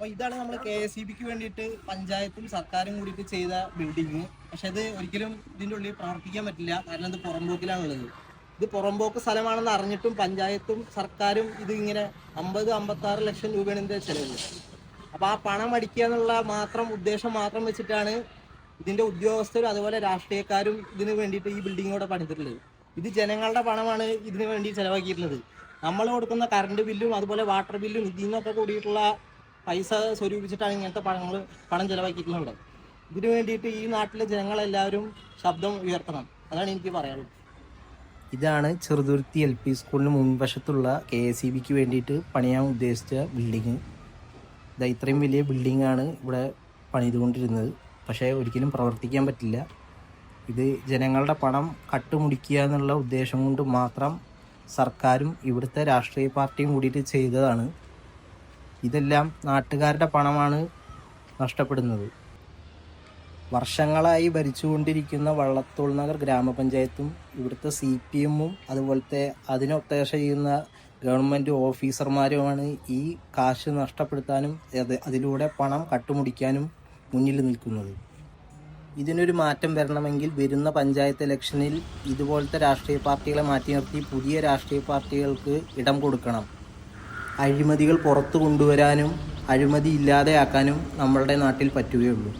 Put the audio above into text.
അപ്പോൾ ഇതാണ് നമ്മൾ KSEBക്ക് വേണ്ടിയിട്ട് പഞ്ചായത്തും സർക്കാരും കൂടിയിട്ട് ചെയ്ത ബിൽഡിങ്. പക്ഷെ അത് ഒരിക്കലും ഇതിൻ്റെ ഉള്ളിൽ പ്രവർത്തിക്കാൻ പറ്റില്ല, കാരണം ഇത് പുറമ്പോക്കിലാണുള്ളത്. ഇത് പുറമ്പോക്ക് സ്ഥലമാണെന്ന് അറിഞ്ഞിട്ടും പഞ്ചായത്തും സർക്കാരും ഇത് ഇങ്ങനെ 50-56 ലക്ഷം രൂപയാണ് ഇതിൻ്റെ ചിലവ്. അപ്പോൾ ആ പണം അടിക്കുക എന്നുള്ള ഉദ്ദേശം മാത്രം വെച്ചിട്ടാണ് ഇതിൻ്റെ ഉദ്യോഗസ്ഥരും അതുപോലെ രാഷ്ട്രീയക്കാരും ഇതിന് വേണ്ടിയിട്ട് ഈ ബിൽഡിംഗ് ഇവിടെ പണിതിട്ടുള്ളത്. ഇത് ജനങ്ങളുടെ പണമാണ് ഇതിന് വേണ്ടി ചിലവാക്കിയിട്ടുള്ളത്. നമ്മൾ കൊടുക്കുന്ന കറണ്ട് ബില്ലും അതുപോലെ വാട്ടർ ബില്ലും ഇതിൽ നിന്നൊക്കെ കൂടിയിട്ടുള്ള പൈസ സ്വരൂപിച്ചിട്ടാണ് ഇങ്ങനത്തെ പണം ചിലവാക്കിയിട്ടുള്ളത്. ഇതിനു വേണ്ടിയിട്ട് ഈ നാട്ടിലെ ജനങ്ങളെല്ലാവരും ശബ്ദം ഉയർത്തണം, അതാണ് എനിക്ക് പറയാനുള്ളത്. ഇതാണ് ചെറുതുരുത്തി LP സ്കൂളിന് മുൻവശത്തുള്ള KSEBക്ക് വേണ്ടിയിട്ട് പണിയാൻ ഉദ്ദേശിച്ച ബിൽഡിങ്. ഇത്രയും വലിയ ബിൽഡിങ്ങാണ് ഇവിടെ പണിതുകൊണ്ടിരുന്നത്. പക്ഷേ ഒരിക്കലും പ്രവർത്തിക്കാൻ പറ്റില്ല. ഇത് ജനങ്ങളുടെ പണം കട്ടുമുടിക്കുക എന്നുള്ള ഉദ്ദേശം കൊണ്ട് മാത്രം സർക്കാരും ഇവിടുത്തെ രാഷ്ട്രീയ പാർട്ടിയും കൂടിയിട്ട് ചെയ്തതാണ്. ഇതെല്ലാം നാട്ടുകാരുടെ പണമാണ് നഷ്ടപ്പെടുന്നത്. വർഷങ്ങളായി ഭരിച്ചുകൊണ്ടിരിക്കുന്ന വള്ളത്തോൾ നഗർ ഗ്രാമപഞ്ചായത്തും ഇവിടുത്തെ CPMഉം അതുപോലത്തെ അതിനൊത്താശ ചെയ്യുന്ന ഗവൺമെൻറ് ഓഫീസർമാരുമാണ് ഈ കാശ് നഷ്ടപ്പെടുത്താനും അതിലൂടെ പണം കട്ടുമുടിക്കാനും മുന്നിൽ നിൽക്കുന്നത്. ഇതിനൊരു മാറ്റം വരണമെങ്കിൽ വരുന്ന പഞ്ചായത്ത് ഇലക്ഷനിൽ ഇതുപോലത്തെ രാഷ്ട്രീയ പാർട്ടികളെ മാറ്റി നിർത്തി പുതിയ രാഷ്ട്രീയ പാർട്ടികൾക്ക് ഇടം കൊടുക്കണം. അഴിമതികൾ പുറത്തു കൊണ്ടുവരാനും അഴിമതി ഇല്ലാതെയാക്കാനും നമ്മളുടെ നാട്ടിൽ പറ്റുകയുള്ളൂ.